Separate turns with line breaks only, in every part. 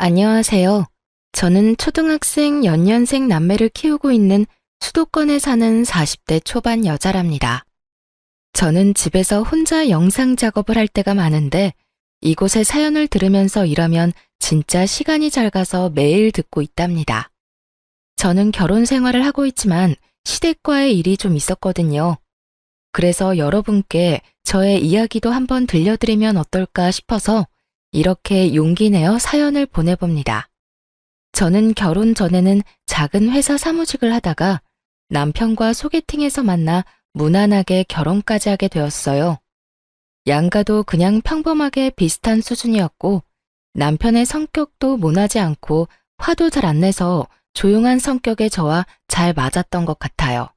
안녕하세요. 저는 초등학생 연년생 남매를 키우고 있는 수도권에 사는 40대 초반 여자랍니다. 저는 집에서 혼자 영상 작업을 할 때가 많은데 이곳의 사연을 들으면서 일하면 진짜 시간이 잘 가서 매일 듣고 있답니다. 저는 결혼 생활을 하고 있지만 시댁과의 일이 좀 있었거든요. 그래서 여러분께 저의 이야기도 한번 들려드리면 어떨까 싶어서 이렇게 용기 내어 사연을 보내봅니다. 저는 결혼 전에는 작은 회사 사무직을 하다가 남편과 소개팅에서 만나 무난하게 결혼까지 하게 되었어요. 양가도 그냥 평범하게 비슷한 수준이었고 남편의 성격도 모나지 않고 화도 잘 안 내서 조용한 성격의 저와 잘 맞았던 것 같아요.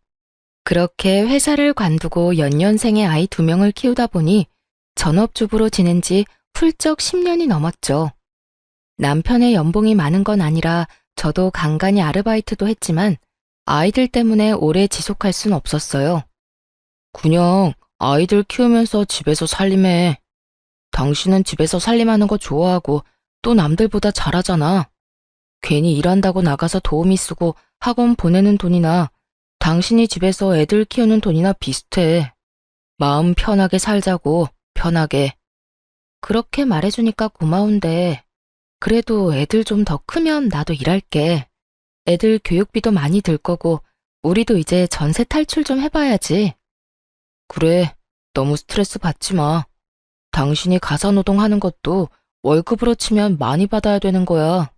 그렇게 회사를 관두고 연년생의 아이 2명을 키우다 보니 전업주부로 지낸 지 훌쩍 10년이 넘었죠. 남편의 연봉이 많은 건 아니라 저도 간간히 아르바이트도 했지만 아이들 때문에 오래 지속할 순 없었어요. 그냥 아이들 키우면서 집에서 살림해. 당신은 집에서 살림하는 거 좋아하고 또 남들보다 잘하잖아. 괜히 일한다고 나가서 도우미 쓰고 학원 보내는 돈이나 당신이 집에서 애들 키우는 돈이나 비슷해. 마음 편하게 살자고, 편하게. 그렇게 말해주니까 고마운데 그래도 애들 좀 더 크면 나도 일할게. 애들 교육비도 많이 들 거고 우리도 이제 전세 탈출 좀 해봐야지. 그래, 너무 스트레스 받지 마. 당신이 가사노동 하는 것도 월급으로 치면 많이 받아야 되는 거야.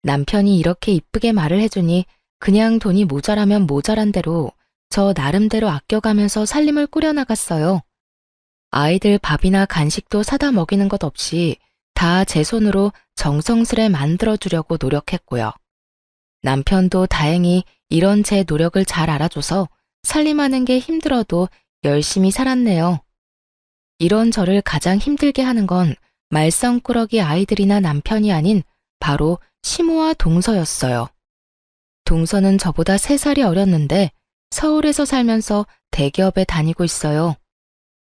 남편이 이렇게 이쁘게 말을 해주니 그냥 돈이 모자라면 모자란 대로 저 나름대로 아껴가면서 살림을 꾸려나갔어요. 아이들 밥이나 간식도 사다 먹이는 것 없이 다 제 손으로 정성스레 만들어주려고 노력했고요. 남편도 다행히 이런 제 노력을 잘 알아줘서 살림하는 게 힘들어도 열심히 살았네요. 이런 저를 가장 힘들게 하는 건 말썽꾸러기 아이들이나 남편이 아닌 바로 시모와 동서였어요. 동서는 저보다 3살이 어렸는데 서울에서 살면서 대기업에 다니고 있어요.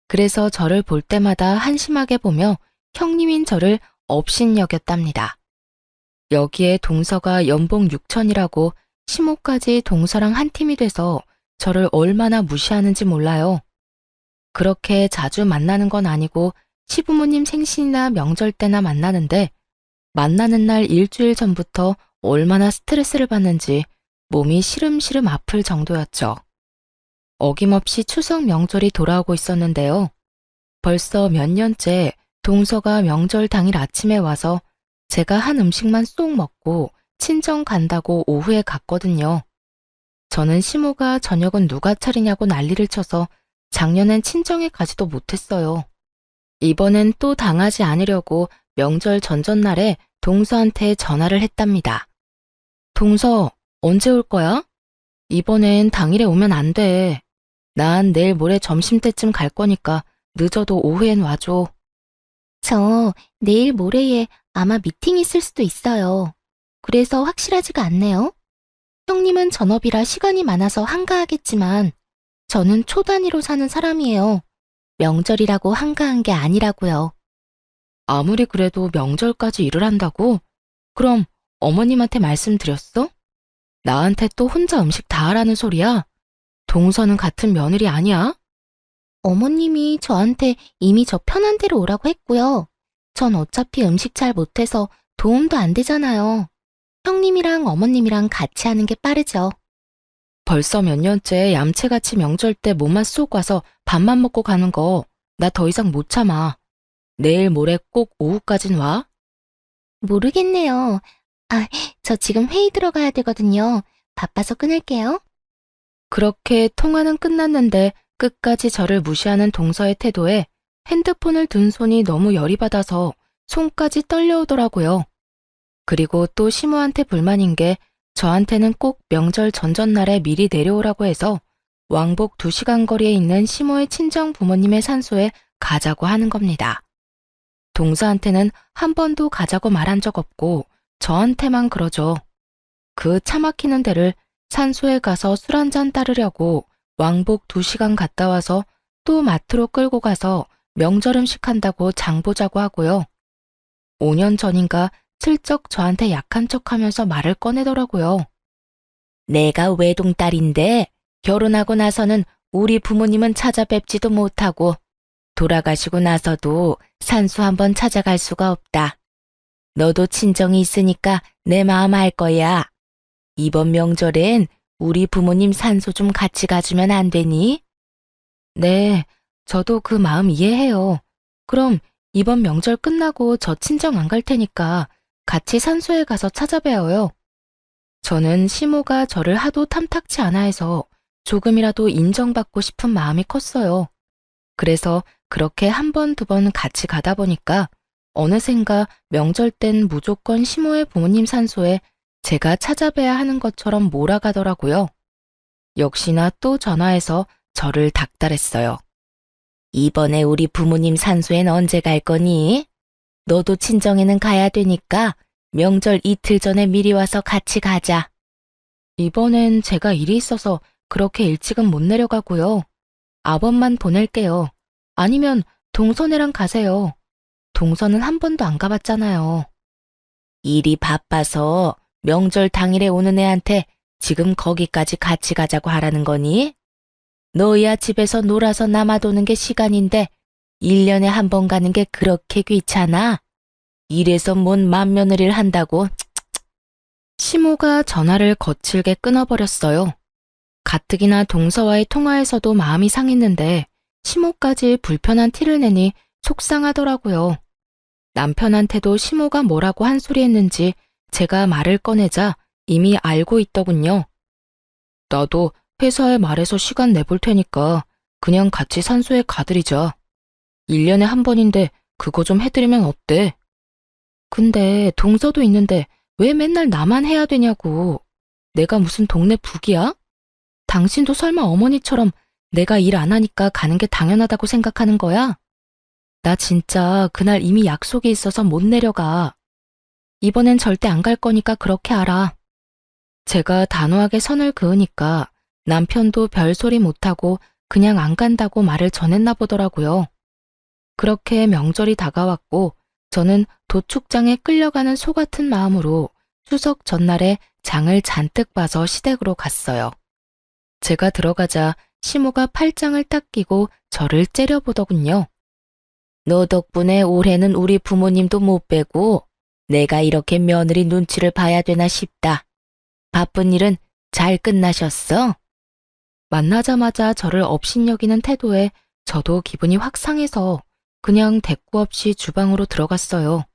그래서 저를 볼 때마다 한심하게 보며 형님인 저를 업신여겼답니다. 여기에 동서가 연봉 6천이라고 시모까지 동서랑 한 팀이 돼서 저를 얼마나 무시하는지 몰라요. 그렇게 자주 만나는 건 아니고 시부모님 생신이나 명절 때나 만나는데 만나는 날 일주일 전부터 얼마나 스트레스를 받는지 몸이 시름시름 아플 정도였죠. 어김없이 추석 명절이 돌아오고 있었는데요. 벌써 몇 년째 동서가 명절 당일 아침에 와서 제가 한 음식만 쏙 먹고 친정 간다고 오후에 갔거든요. 저는 시모가 저녁은 누가 차리냐고 난리를 쳐서 작년엔 친정에 가지도 못했어요. 이번엔 또 당하지 않으려고 명절 전전날에 동서한테 전화를 했답니다. 동서, 언제 올 거야? 이번엔 당일에 오면 안 돼. 난 내일 모레 점심때쯤 갈 거니까 늦어도 오후엔 와줘.
저 내일 모레에 아마 미팅이 있을 수도 있어요. 그래서 확실하지가 않네요. 형님은 전업이라 시간이 많아서 한가하겠지만 저는 초 단위로 사는 사람이에요. 명절이라고 한가한 게 아니라고요.
아무리 그래도 명절까지 일을 한다고? 그럼 어머님한테 말씀드렸어? 나한테 또 혼자 음식 다 하라는 소리야? 동서는 같은 며느리 아니야?
어머님이 저한테 이미 저 편한 대로 오라고 했고요. 전 어차피 음식 잘 못해서 도움도 안 되잖아요. 형님이랑 어머님이랑 같이 하는 게 빠르죠.
벌써 몇 년째 얌체같이 명절 때 몸만 쏙 와서 밥만 먹고 가는 거 나 더 이상 못 참아. 내일 모레 꼭 오후까진 와.
모르겠네요. 저 지금 회의 들어가야 되거든요. 바빠서 끊을게요.
그렇게 통화는 끝났는데 끝까지 저를 무시하는 동서의 태도에 핸드폰을 둔 손이 너무 열이 받아서 손까지 떨려오더라고요. 그리고 또 시모한테 불만인 게 저한테는 꼭 명절 전전날에 미리 내려오라고 해서 왕복 2시간 거리에 있는 시모의 친정 부모님의 산소에 가자고 하는 겁니다. 동서한테는 한 번도 가자고 말한 적 없고 저한테만 그러죠. 그 차 막히는 데를 산소에 가서 술 한잔 따르려고 왕복 2시간 갔다 와서 또 마트로 끌고 가서 명절 음식 한다고 장 보자고 하고요. 5년 전인가 슬쩍 저한테 약한 척하면서 말을 꺼내더라고요.
내가 외동딸인데 결혼하고 나서는 우리 부모님은 찾아뵙지도 못하고 돌아가시고 나서도 산수 한번 찾아갈 수가 없다. 너도 친정이 있으니까 내 마음 알 거야. 이번 명절엔 우리 부모님 산소 좀 같이 가주면 안 되니?
네, 저도 그 마음 이해해요. 그럼 이번 명절 끝나고 저 친정 안 갈 테니까 같이 산소에 가서 찾아뵈어요. 저는 시모가 저를 하도 탐탁치 않아 해서 조금이라도 인정받고 싶은 마음이 컸어요. 그래서 그렇게 한 번, 두 번 같이 가다 보니까 어느샌가 명절 땐 무조건 시모의 부모님 산소에 제가 찾아뵈야 하는 것처럼 몰아가더라고요. 역시나 또 전화해서 저를 닥달했어요.
이번에 우리 부모님 산소엔 언제 갈 거니? 너도 친정에는 가야 되니까 명절 이틀 전에 미리 와서 같이 가자.
이번엔 제가 일이 있어서 그렇게 일찍은 못 내려가고요. 아범만 보낼게요. 아니면 동선애랑 가세요. 동선은 한 번도 안 가봤잖아요.
일이 바빠서 명절 당일에 오는 애한테 지금 거기까지 같이 가자고 하라는 거니? 너야 집에서 놀아서 남아도는 게 시간인데 1년에 한 번 가는 게 그렇게 귀찮아? 이래서 뭔 맏며느리를 한다고?
시모가 전화를 거칠게 끊어버렸어요. 가뜩이나 동서와의 통화에서도 마음이 상했는데 시모까지 불편한 티를 내니 속상하더라고요. 남편한테도 시모가 뭐라고 한 소리 했는지 제가 말을 꺼내자 이미 알고 있더군요. 나도 회사에 말해서 시간 내볼 테니까 그냥 같이 산소에 가드리자. 1년에 한 번인데 그거 좀 해드리면 어때? 근데 동서도 있는데 왜 맨날 나만 해야 되냐고. 내가 무슨 동네 북이야? 당신도 설마 어머니처럼 내가 일 안 하니까 가는 게 당연하다고 생각하는 거야? 나 진짜 그날 이미 약속이 있어서 못 내려가. 이번엔 절대 안 갈 거니까 그렇게 알아. 제가 단호하게 선을 그으니까 남편도 별소리 못하고 그냥 안 간다고 말을 전했나 보더라고요. 그렇게 명절이 다가왔고 저는 도축장에 끌려가는 소 같은 마음으로 추석 전날에 장을 잔뜩 봐서 시댁으로 갔어요. 제가 들어가자 시모가 팔짱을 딱 끼고 저를 째려보더군요.
너 덕분에 올해는 우리 부모님도 못 뵈고 내가 이렇게 며느리 눈치를 봐야 되나 싶다. 바쁜 일은 잘 끝나셨어?
만나자마자 저를 업신여기는 태도에 저도 기분이 확 상해서 그냥 대꾸 없이 주방으로 들어갔어요.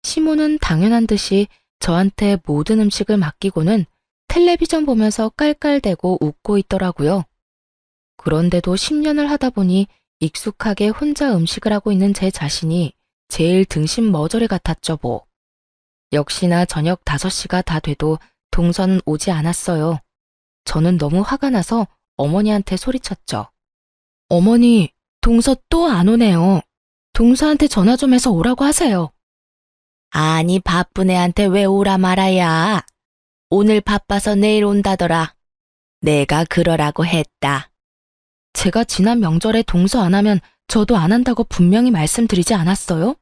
시모는 당연한 듯이 저한테 모든 음식을 맡기고는 텔레비전 보면서 깔깔대고 웃고 있더라고요. 그런데도 10년을 하다 보니 익숙하게 혼자 음식을 하고 있는 제 자신이 제일 등신 머저리 같았죠 뭐. 역시나 저녁 5시가 다 돼도 동서는 오지 않았어요. 저는 너무 화가 나서 어머니한테 소리쳤죠. 어머니, 동서 또 안 오네요. 동서한테 전화 좀 해서 오라고 하세요.
아니 바쁜 애한테 왜 오라 말아야. 오늘 바빠서 내일 온다더라. 내가 그러라고 했다.
제가 지난 명절에 동서 안 하면 저도 안 한다고 분명히 말씀드리지 않았어요?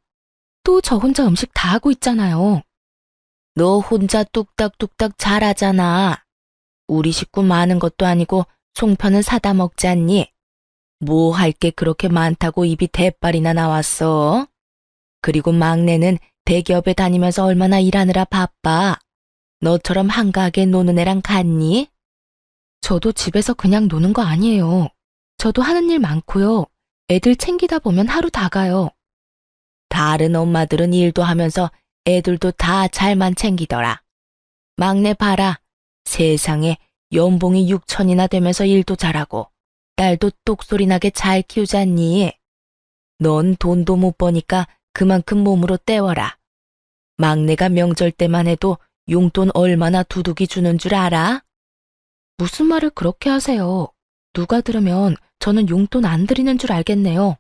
또 저 혼자 음식 다 하고 있잖아요.
너 혼자 뚝딱뚝딱 잘하잖아. 우리 식구 많은 것도 아니고 송편은 사다 먹지 않니? 뭐 할 게 그렇게 많다고 입이 대빨이나 나왔어? 그리고 막내는 대기업에 다니면서 얼마나 일하느라 바빠. 너처럼 한가하게 노는 애랑 같니?
저도 집에서 그냥 노는 거 아니에요. 저도 하는 일 많고요. 애들 챙기다 보면 하루 다 가요.
다른 엄마들은 일도 하면서 애들도 다 잘만 챙기더라. 막내 봐라. 세상에 연봉이 6천이나 되면서 일도 잘하고 딸도 똑소리 나게 잘 키우잖니. 넌 돈도 못 버니까 그만큼 몸으로 때워라. 막내가 명절 때만 해도 용돈 얼마나 두둑이 주는 줄 알아?
무슨 말을 그렇게 하세요? 누가 들으면 저는 용돈 안 드리는 줄 알겠네요.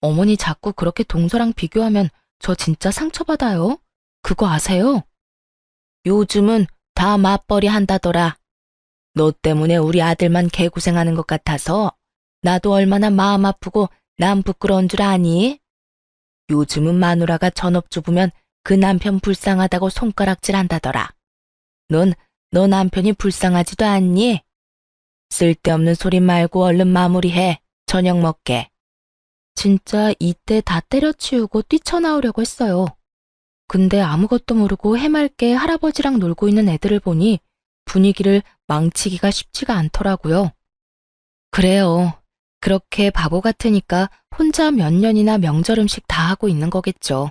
어머니 자꾸 그렇게 동서랑 비교하면 저 진짜 상처받아요. 그거 아세요?
요즘은 다 맞벌이 한다더라. 너 때문에 우리 아들만 개고생하는 것 같아서 나도 얼마나 마음 아프고 남 부끄러운 줄 아니? 요즘은 마누라가 전업주부면
그 남편 불쌍하다고 손가락질 한다더라. 너 남편이 불쌍하지도 않니? 쓸데없는 소리 말고 얼른 마무리해. 저녁 먹게. 진짜 이때 다 때려치우고 뛰쳐나오려고 했어요. 근데 아무것도 모르고 해맑게 할아버지랑 놀고 있는 애들을 보니 분위기를 망치기가 쉽지가 않더라고요. 그래요. 그렇게 바보 같으니까 혼자 몇 년이나 명절 음식 다 하고 있는 거겠죠.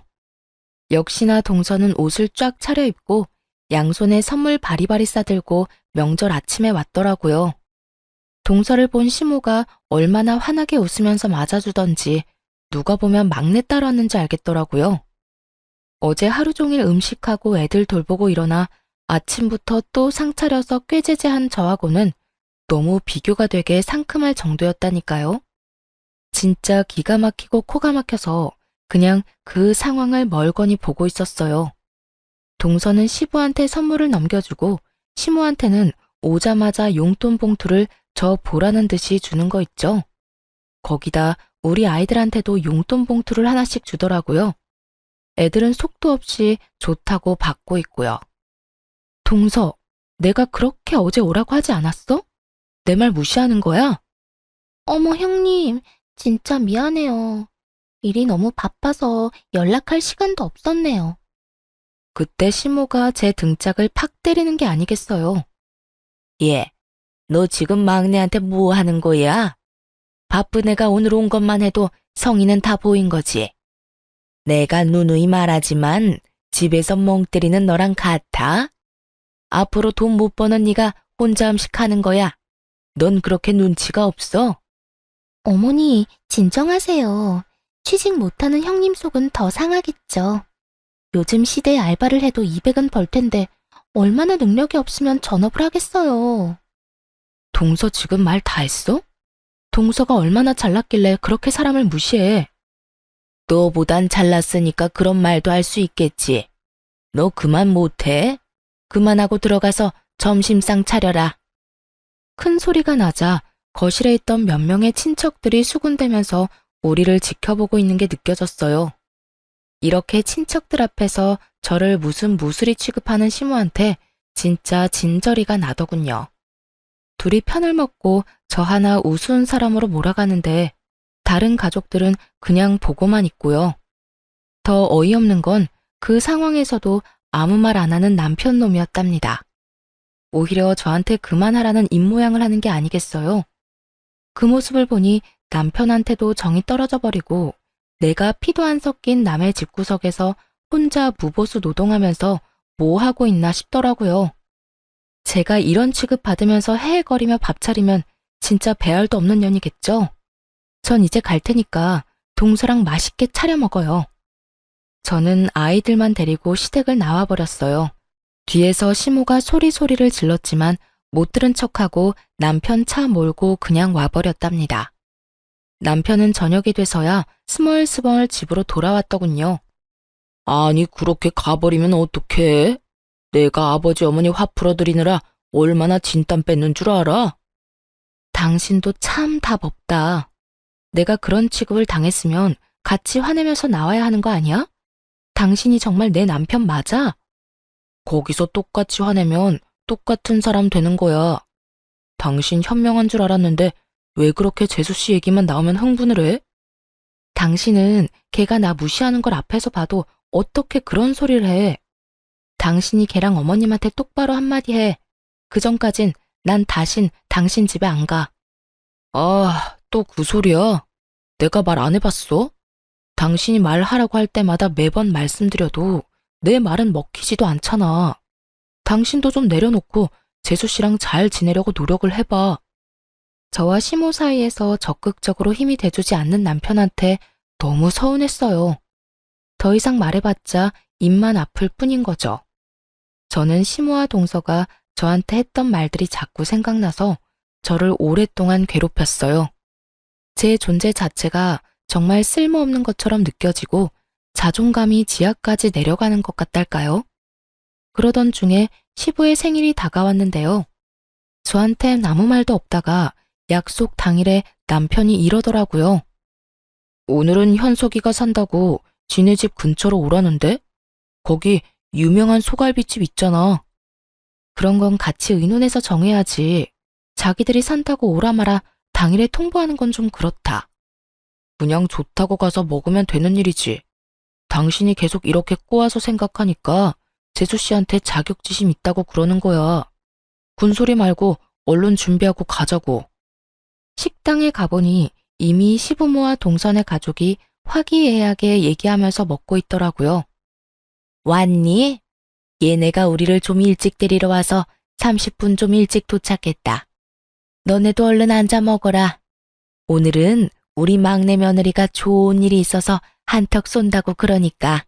역시나 동서는 옷을 쫙 차려입고 양손에 선물 바리바리 싸들고 명절 아침에 왔더라고요. 동서를 본 시모가 얼마나 환하게 웃으면서 맞아주던지 누가 보면 막내딸 왔는지 알겠더라고요. 어제 하루 종일 음식하고 애들 돌보고 일어나 아침부터 또 상 차려서 꾀제제한 저하고는 너무 비교가 되게 상큼할 정도였다니까요. 진짜 기가 막히고 코가 막혀서 그냥 그 상황을 멀거니 보고 있었어요. 동서는 시부한테 선물을 넘겨주고 시모한테는 오자마자 용돈 봉투를 저 보라는 듯이 주는 거 있죠. 거기다 우리 아이들한테도 용돈 봉투를 하나씩 주더라고요. 애들은 속도 없이 좋다고 받고 있고요. 동서, 내가 그렇게 어제 오라고 하지 않았어? 내 말 무시하는 거야?
어머, 형님, 진짜 미안해요. 일이 너무 바빠서 연락할 시간도 없었네요.
그때 시모가 제 등짝을 팍 때리는 게 아니겠어요. 예, 너 지금 막내한테 뭐 하는 거야? 바쁜 애가 오늘 온 것만 해도 성의는 다 보인 거지. 내가 누누이 말하지만 집에서 멍 때리는 너랑 같아? 앞으로 돈 못 버는 네가 혼자 음식하는 거야. 넌 그렇게 눈치가 없어?
어머니, 진정하세요. 취직 못하는 형님 속은 더 상하겠죠. 요즘 시대에 알바를 해도 200은 벌 텐데 얼마나 능력이 없으면 전업을 하겠어요.
동서 지금 말 다 했어? 동서가 얼마나 잘났길래 그렇게 사람을 무시해? 너보단 잘났으니까 그런 말도 할 수 있겠지. 너 그만 못해? 그만하고 들어가서 점심상 차려라. 큰 소리가 나자 거실에 있던 몇 명의 친척들이 수군대면서 우리를 지켜보고 있는 게 느껴졌어요. 이렇게 친척들 앞에서 저를 무슨 무수리 취급하는 시모한테 진짜 진저리가 나더군요. 둘이 편을 먹고 저 하나 우스운 사람으로 몰아가는데 다른 가족들은 그냥 보고만 있고요. 더 어이없는 건 그 상황에서도 아무 말 안 하는 남편 놈이었답니다. 오히려 저한테 그만하라는 입모양을 하는 게 아니겠어요. 그 모습을 보니 남편한테도 정이 떨어져 버리고 내가 피도 안 섞인 남의 집구석에서 혼자 무보수 노동하면서 뭐 하고 있나 싶더라고요. 제가 이런 취급 받으면서 헤헤거리며 밥 차리면 진짜 배알도 없는 년이겠죠? 전 이제 갈 테니까 동서랑 맛있게 차려 먹어요. 저는 아이들만 데리고 시댁을 나와버렸어요. 뒤에서 시모가 소리소리를 질렀지만 못 들은 척하고 남편 차 몰고 그냥 와버렸답니다. 남편은 저녁이 돼서야 스멀스멀 집으로 돌아왔더군요. 아니 그렇게 가버리면 어떡해? 내가 아버지 어머니 화 풀어드리느라 얼마나 진땀 뺐는 줄 알아? 당신도 참 답 없다. 내가 그런 취급을 당했으면 같이 화내면서 나와야 하는 거 아니야? 당신이 정말 내 남편 맞아? 거기서 똑같이 화내면 똑같은 사람 되는 거야. 당신 현명한 줄 알았는데 왜 그렇게 재수 씨 얘기만 나오면 흥분을 해? 당신은 걔가 나 무시하는 걸 앞에서 봐도 어떻게 그런 소리를 해? 당신이 걔랑 어머님한테 똑바로 한마디 해. 그 전까진 난 다신 당신 집에 안 가. 아, 또 그 소리야? 내가 말 안 해봤어? 당신이 말하라고 할 때마다 매번 말씀드려도 내 말은 먹히지도 않잖아. 당신도 좀 내려놓고 재수 씨랑 잘 지내려고 노력을 해봐. 저와 시모 사이에서 적극적으로 힘이 돼주지 않는 남편한테 너무 서운했어요. 더 이상 말해봤자 입만 아플 뿐인 거죠. 저는 시모와 동서가 저한테 했던 말들이 자꾸 생각나서 저를 오랫동안 괴롭혔어요. 제 존재 자체가 정말 쓸모없는 것처럼 느껴지고 자존감이 지하까지 내려가는 것 같달까요? 그러던 중에 시부의 생일이 다가왔는데요. 저한텐 아무 말도 없다가 약속 당일에 남편이 이러더라고요. 오늘은 현석이가 산다고 지네 집 근처로 오라는데? 거기 유명한 소갈비집 있잖아. 그런 건 같이 의논해서 정해야지. 자기들이 산다고 오라마라 당일에 통보하는 건 좀 그렇다. 그냥 좋다고 가서 먹으면 되는 일이지. 당신이 계속 이렇게 꼬아서 생각하니까 재수 씨한테 자격지심 있다고 그러는 거야. 군소리 말고 얼른 준비하고 가자고. 식당에 가보니 이미 시부모와 동선의 가족이 화기애애하게 얘기하면서 먹고 있더라고요. 왔니? 얘네가 우리를 좀 일찍 데리러 와서 30분 좀 일찍 도착했다. 너네도 얼른 앉아 먹어라. 오늘은 우리 막내 며느리가 좋은 일이 있어서 한턱 쏜다고 그러니까.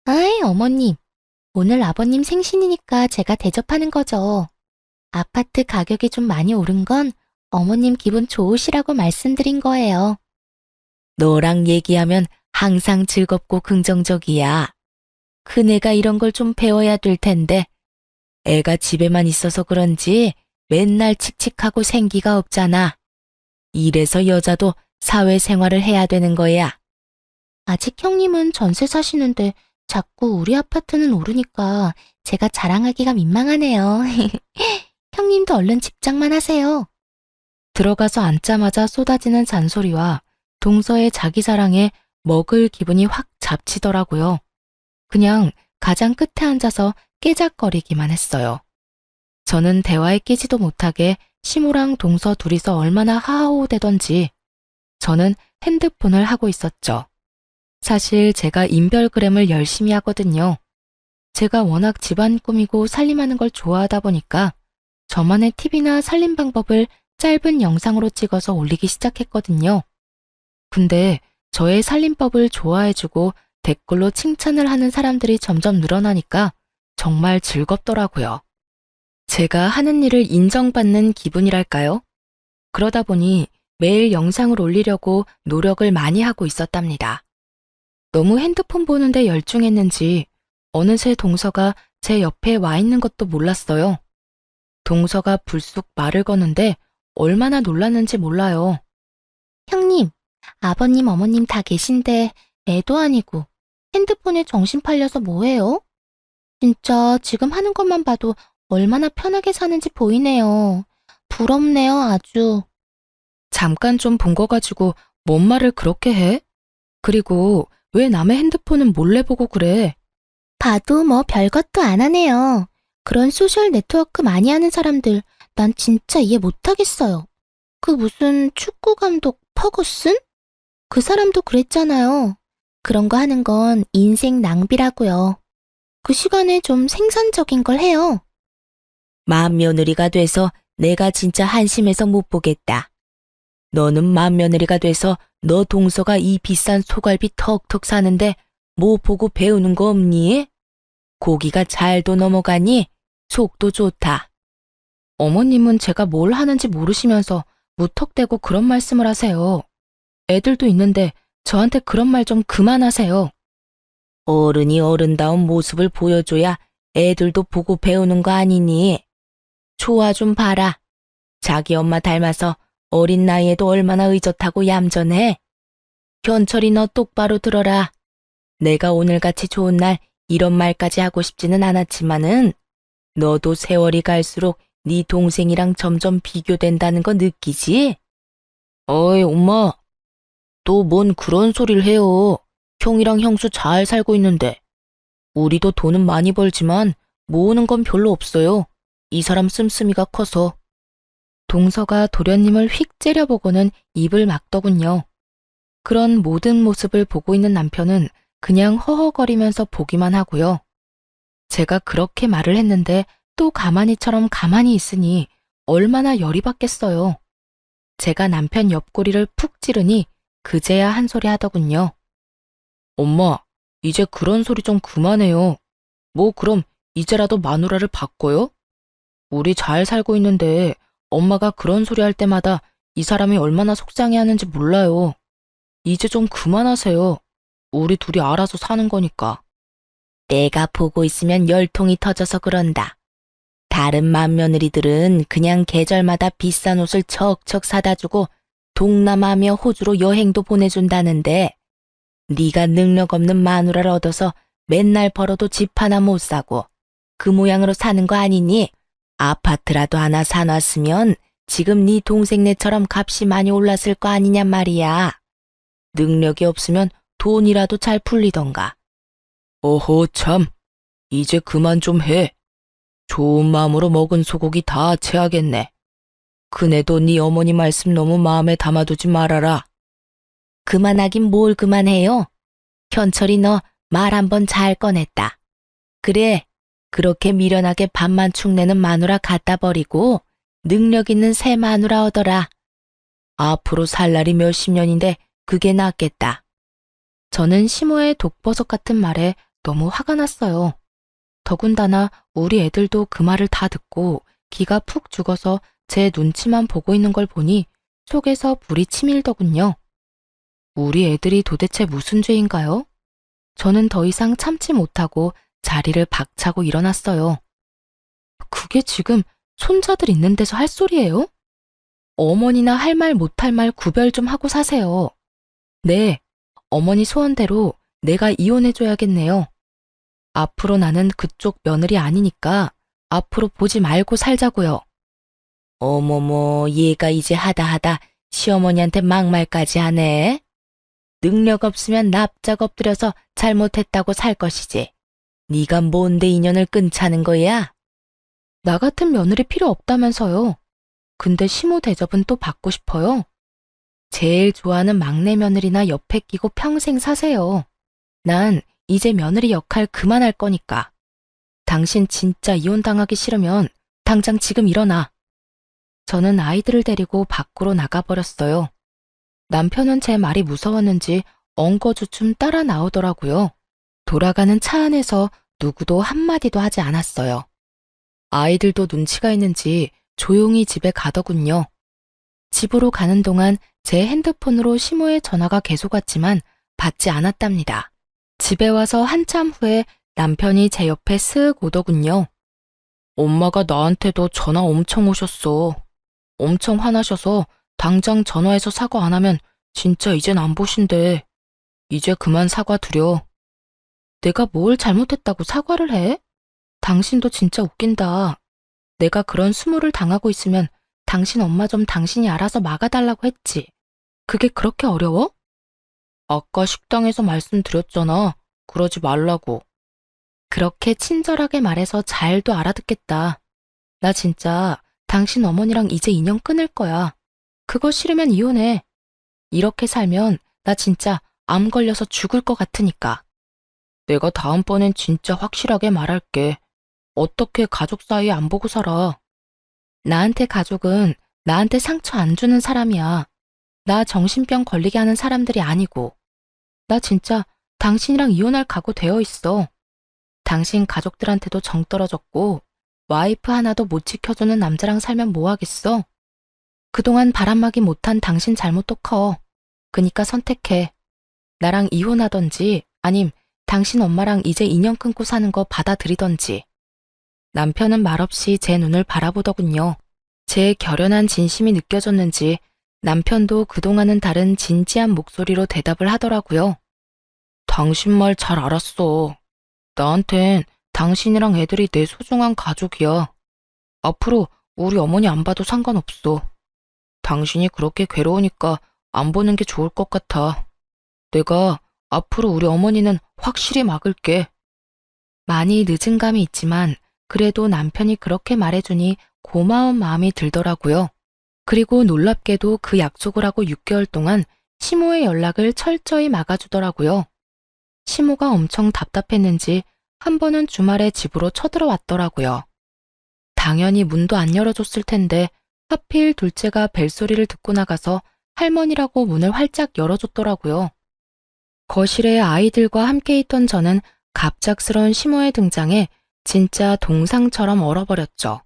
아이, 어머님. 오늘 아버님 생신이니까 제가 대접하는 거죠. 아파트 가격이 좀 많이 오른 건 어머님 기분 좋으시라고 말씀드린 거예요.
너랑 얘기하면 항상 즐겁고 긍정적이야. 큰애가 이런 걸 좀 배워야 될 텐데. 애가 집에만 있어서 그런지 맨날 칙칙하고 생기가 없잖아. 이래서 여자도 사회생활을 해야 되는 거야.
아직 형님은 전세 사시는데 자꾸 우리 아파트는 오르니까 제가 자랑하기가 민망하네요. 형님도 얼른 집장만 하세요.
들어가서 앉자마자 쏟아지는 잔소리와 동서의 자기 자랑에 먹을 기분이 확 잡치더라고요. 그냥 가장 끝에 앉아서 깨작거리기만 했어요. 저는 대화에 끼지도 못하게 시모랑 동서 둘이서 얼마나 하하호되던지 저는 핸드폰을 하고 있었죠. 사실 제가 인별그램을 열심히 하거든요. 제가 워낙 집안 꾸미고 살림하는 걸 좋아하다 보니까 저만의 팁이나 살림 방법을 짧은 영상으로 찍어서 올리기 시작했거든요. 근데 저의 살림법을 좋아해주고 댓글로 칭찬을 하는 사람들이 점점 늘어나니까 정말 즐겁더라고요. 제가 하는 일을 인정받는 기분이랄까요? 그러다 보니 매일 영상을 올리려고 노력을 많이 하고 있었답니다. 너무 핸드폰 보는데 열중했는지 어느새 동서가 제 옆에 와 있는 것도 몰랐어요. 동서가 불쑥 말을 거는데 얼마나 놀랐는지 몰라요.
형님, 아버님, 어머님 다 계신데 애도 아니고 핸드폰에 정신 팔려서 뭐해요? 진짜 지금 하는 것만 봐도 얼마나 편하게 사는지 보이네요. 부럽네요, 아주.
잠깐 좀 본 거 가지고 뭔 말을 그렇게 해? 그리고 왜 남의 핸드폰은 몰래 보고 그래?
봐도 뭐 별것도 안 하네요. 그런 소셜 네트워크 많이 하는 사람들 난 진짜 이해 못하겠어요. 그 무슨 축구 감독 퍼거슨? 그 사람도 그랬잖아요. 그런 거 하는 건 인생 낭비라고요. 그 시간에 좀 생산적인 걸 해요.
맏며느리가 돼서 내가 진짜 한심해서 못 보겠다. 너는 맏며느리가 돼서 너 동서가 이 비싼 소갈비 턱턱 사는데 뭐 보고 배우는 거 없니? 고기가 잘도 넘어가니? 속도 좋다. 어머님은 제가 뭘 하는지 모르시면서 무턱대고 그런 말씀을 하세요. 애들도 있는데 저한테 그런 말 좀 그만하세요. 어른이 어른다운 모습을 보여줘야 애들도 보고 배우는 거 아니니? 좋아 좀 봐라. 자기 엄마 닮아서 어린 나이에도 얼마나 의젓하고 얌전해. 현철이 너 똑바로 들어라. 내가 오늘같이 좋은 날 이런 말까지 하고 싶지는 않았지만은 너도 세월이 갈수록 네 동생이랑 점점 비교된다는 거 느끼지? 어이 엄마, 또 뭔 그런 소리를 해요. 형이랑 형수 잘 살고 있는데. 우리도 돈은 많이 벌지만 모으는 건 별로 없어요. 이 사람 씀씀이가 커서. 동서가 도련님을 휙 째려보고는 입을 막더군요. 그런 모든 모습을 보고 있는 남편은 그냥 허허거리면서 보기만 하고요. 제가 그렇게 말을 했는데 또 가만히처럼 가만히 있으니 얼마나 열이 받겠어요. 제가 남편 옆구리를 푹 찌르니 그제야 한 소리 하더군요. 엄마, 이제 그런 소리 좀 그만해요. 뭐 그럼 이제라도 마누라를 바꿔요? 우리 잘 살고 있는데 엄마가 그런 소리 할 때마다 이 사람이 얼마나 속상해하는지 몰라요. 이제 좀 그만하세요. 우리 둘이 알아서 사는 거니까. 내가 보고 있으면 열통이 터져서 그런다. 다른 맏며느리들은 그냥 계절마다 비싼 옷을 척척 사다 주고 동남아며 호주로 여행도 보내준다는데 네가 능력 없는 마누라를 얻어서 맨날 벌어도 집 하나 못 사고 그 모양으로 사는 거 아니니? 아파트라도 하나 사놨으면 지금 네 동생네처럼 값이 많이 올랐을 거 아니냔 말이야. 능력이 없으면 돈이라도 잘 풀리던가. 어허 참, 이제 그만 좀 해. 좋은 마음으로 먹은 소고기 다 체하겠네. 그네도 네 어머니 말씀 너무 마음에 담아두지 말아라. 그만하긴 뭘 그만해요. 현철이 너 말 한번 잘 꺼냈다. 그래, 그렇게 미련하게 밥만 축내는 마누라 갖다 버리고 능력 있는 새 마누라 얻어라. 앞으로 살 날이 몇십 년인데 그게 낫겠다. 저는 시모의 독버섯 같은 말에 너무 화가 났어요. 더군다나 우리 애들도 그 말을 다 듣고 기가 푹 죽어서 제 눈치만 보고 있는 걸 보니 속에서 불이 치밀더군요. 우리 애들이 도대체 무슨 죄인가요? 저는 더 이상 참지 못하고 자리를 박차고 일어났어요. 그게 지금 손자들 있는 데서 할 소리예요? 어머니나 할 말 못할 말 구별 좀 하고 사세요. 네, 어머니 소원대로 내가 이혼해줘야겠네요. 앞으로 나는 그쪽 며느리 아니니까 앞으로 보지 말고 살자고요. 어머머, 얘가 이제 하다 시어머니한테 막말까지 하네. 능력 없으면 납작 엎드려서 잘못했다고 살 것이지. 네가 뭔데 인연을 끊자는 거야? 나 같은 며느리 필요 없다면서요. 근데 시모 대접은 또 받고 싶어요. 제일 좋아하는 막내 며느리나 옆에 끼고 평생 사세요. 난 이제 며느리 역할 그만할 거니까. 당신 진짜 이혼당하기 싫으면 당장 지금 일어나. 저는 아이들을 데리고 밖으로 나가버렸어요. 남편은 제 말이 무서웠는지 엉거주춤 따라 나오더라고요. 돌아가는 차 안에서 누구도 한마디도 하지 않았어요. 아이들도 눈치가 있는지 조용히 집에 가더군요. 집으로 가는 동안 제 핸드폰으로 시모의 전화가 계속 왔지만 받지 않았답니다. 집에 와서 한참 후에 남편이 제 옆에 쓱 오더군요. 엄마가 나한테도 전화 엄청 오셨어. 엄청 화나셔서 당장 전화해서 사과 안 하면 진짜 이젠 안 보신대. 이제 그만 사과드려. 내가 뭘 잘못했다고 사과를 해? 당신도 진짜 웃긴다. 내가 그런 수모를 당하고 있으면 당신 엄마 좀 당신이 알아서 막아달라고 했지. 그게 그렇게 어려워? 아까 식당에서 말씀드렸잖아. 그러지 말라고. 그렇게 친절하게 말해서 잘도 알아듣겠다. 나 진짜 당신 어머니랑 이제 인연 끊을 거야. 그거 싫으면 이혼해. 이렇게 살면 나 진짜 암 걸려서 죽을 것 같으니까. 내가 다음번엔 진짜 확실하게 말할게. 어떻게 가족 사이 안 보고 살아. 나한테 가족은 나한테 상처 안 주는 사람이야. 나 정신병 걸리게 하는 사람들이 아니고. 나 진짜 당신이랑 이혼할 각오 되어 있어. 당신 가족들한테도 정 떨어졌고 와이프 하나도 못 지켜주는 남자랑 살면 뭐 하겠어? 그동안 바람막이 못한 당신 잘못도 커. 그니까 선택해. 나랑 이혼하던지 아님 당신 엄마랑 이제 인연 끊고 사는 거 받아들이던지. 남편은 말없이 제 눈을 바라보더군요. 제 결연한 진심이 느껴졌는지 남편도 그동안은 다른 진지한 목소리로 대답을 하더라고요. 당신 말 잘 알았어. 나한텐 당신이랑 애들이 내 소중한 가족이야. 앞으로 우리 어머니 안 봐도 상관없어. 당신이 그렇게 괴로우니까 안 보는 게 좋을 것 같아. 내가 앞으로 우리 어머니는 확실히 막을게. 많이 늦은 감이 있지만 그래도 남편이 그렇게 말해주니 고마운 마음이 들더라고요. 그리고 놀랍게도 그 약속을 하고 6개월 동안 시모의 연락을 철저히 막아주더라고요. 시모가 엄청 답답했는지 한 번은 주말에 집으로 쳐들어왔더라고요. 당연히 문도 안 열어줬을 텐데 하필 둘째가 벨소리를 듣고 나가서 할머니라고 문을 활짝 열어줬더라고요. 거실에 아이들과 함께 있던 저는 갑작스러운 시모의 등장에 진짜 동상처럼 얼어버렸죠.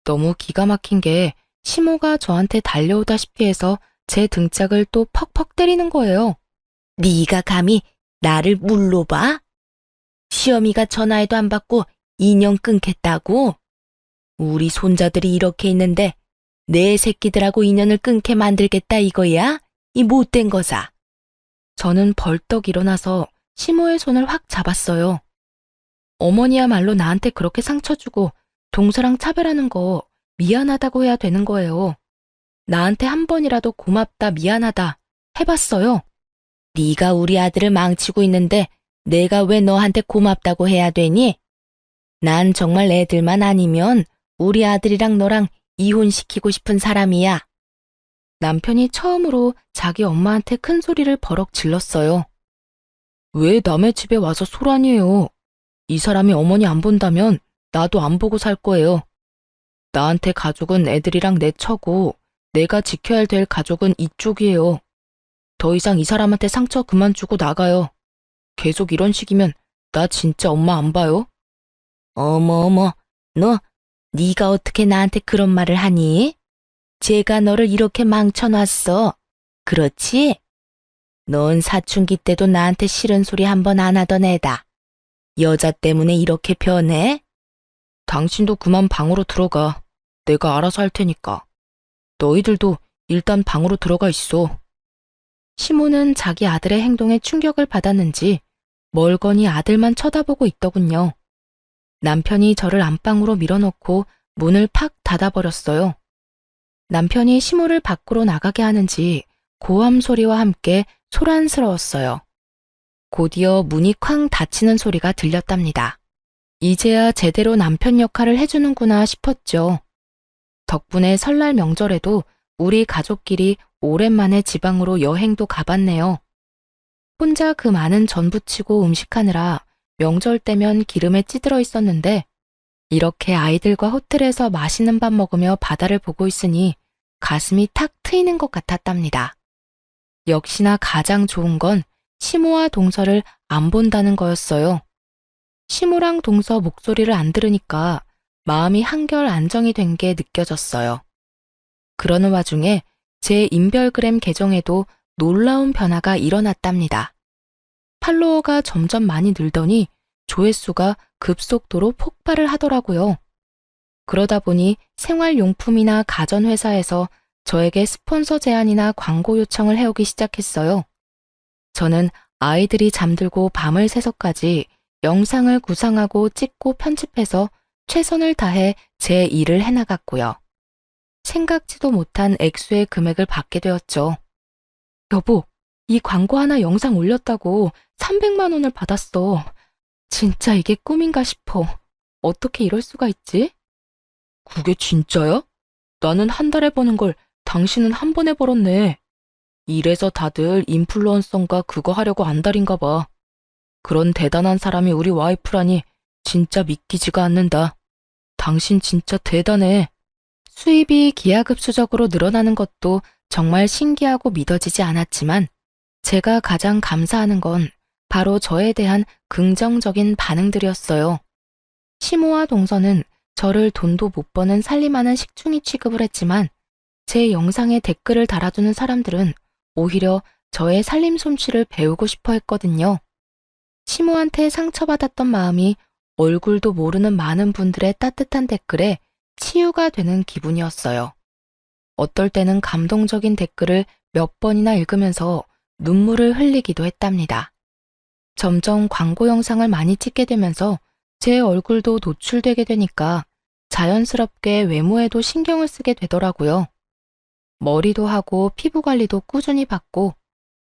너무 기가 막힌 게 시모가 저한테 달려오다시피 해서 제 등짝을 또 퍽퍽 때리는 거예요. 네가 감히 나를 물로 봐? 시어미가 전화해도 안 받고 인연 끊겠다고? 우리 손자들이 이렇게 있는데 내 새끼들하고 인연을 끊게 만들겠다 이거야? 이 못된 거사. 저는 벌떡 일어나서 시모의 손을 확 잡았어요. 어머니야말로 나한테 그렇게 상처 주고 동서랑 차별하는 거 미안하다고 해야 되는 거예요. 나한테 한 번이라도 고맙다, 미안하다 해봤어요. 네가 우리 아들을 망치고 있는데 내가 왜 너한테 고맙다고 해야 되니? 난 정말 애들만 아니면 우리 아들이랑 너랑 이혼시키고 싶은 사람이야. 남편이 처음으로 자기 엄마한테 큰 소리를 버럭 질렀어요. 왜 남의 집에 와서 소란이에요? 이 사람이 어머니 안 본다면 나도 안 보고 살 거예요. 나한테 가족은 애들이랑 내 처고 내가 지켜야 될 가족은 이쪽이에요. 더 이상 이 사람한테 상처 그만 주고 나가요. 계속 이런 식이면 나 진짜 엄마 안 봐요. 어머, 네가 어떻게 나한테 그런 말을 하니? 제가 너를 이렇게 망쳐놨어. 그렇지? 넌 사춘기 때도 나한테 싫은 소리 한 번 안 하던 애다. 여자 때문에 이렇게 변해? 당신도 그만 방으로 들어가. 내가 알아서 할 테니까. 너희들도 일단 방으로 들어가 있어. 시모는 자기 아들의 행동에 충격을 받았는지 멀거니 아들만 쳐다보고 있더군요. 남편이 저를 안방으로 밀어넣고 문을 팍 닫아버렸어요. 남편이 시모를 밖으로 나가게 하는지 고함 소리와 함께 소란스러웠어요. 곧이어 문이 쾅 닫히는 소리가 들렸답니다. 이제야 제대로 남편 역할을 해주는구나 싶었죠. 덕분에 설날 명절에도 우리 가족끼리 오랜만에 지방으로 여행도 가봤네요. 혼자 그 많은 전 부치고 음식하느라 명절 때면 기름에 찌들어 있었는데 이렇게 아이들과 호텔에서 맛있는 밥 먹으며 바다를 보고 있으니 가슴이 탁 트이는 것 같았답니다. 역시나 가장 좋은 건 시모와 동서를 안 본다는 거였어요. 시모랑 동서 목소리를 안 들으니까 마음이 한결 안정이 된 게 느껴졌어요. 그러는 와중에 제 인별그램 계정에도 놀라운 변화가 일어났답니다. 팔로워가 점점 많이 늘더니 조회수가 급속도로 폭발을 하더라고요. 그러다 보니 생활용품이나 가전회사에서 저에게 스폰서 제안이나 광고 요청을 해오기 시작했어요. 저는 아이들이 잠들고 밤을 새서까지 영상을 구상하고 찍고 편집해서 최선을 다해 제 일을 해나갔고요. 생각지도 못한 액수의 금액을 받게 되었죠. 여보, 이 광고 하나 영상 올렸다고 300만 원을 받았어. 진짜 이게 꿈인가 싶어. 어떻게 이럴 수가 있지? 그게 진짜야? 나는 한 달에 버는 걸 당신은 한 번에 벌었네. 이래서 다들 인플루언서인가 그거 하려고 안달인가 봐. 그런 대단한 사람이 우리 와이프라니 진짜 믿기지가 않는다. 당신 진짜 대단해. 수입이 기하급수적으로 늘어나는 것도 정말 신기하고 믿어지지 않았지만 제가 가장 감사하는 건 바로 저에 대한 긍정적인 반응들이었어요. 시모와 동서는 저를 돈도 못 버는 살림하는 식충이 취급을 했지만 제 영상에 댓글을 달아주는 사람들은 오히려 저의 살림 솜씨를 배우고 싶어 했거든요. 시모한테 상처받았던 마음이 얼굴도 모르는 많은 분들의 따뜻한 댓글에 치유가 되는 기분이었어요. 어떨 때는 감동적인 댓글을 몇 번이나 읽으면서 눈물을 흘리기도 했답니다. 점점 광고 영상을 많이 찍게 되면서 제 얼굴도 노출되게 되니까 자연스럽게 외모에도 신경을 쓰게 되더라고요. 머리도 하고 피부 관리도 꾸준히 받고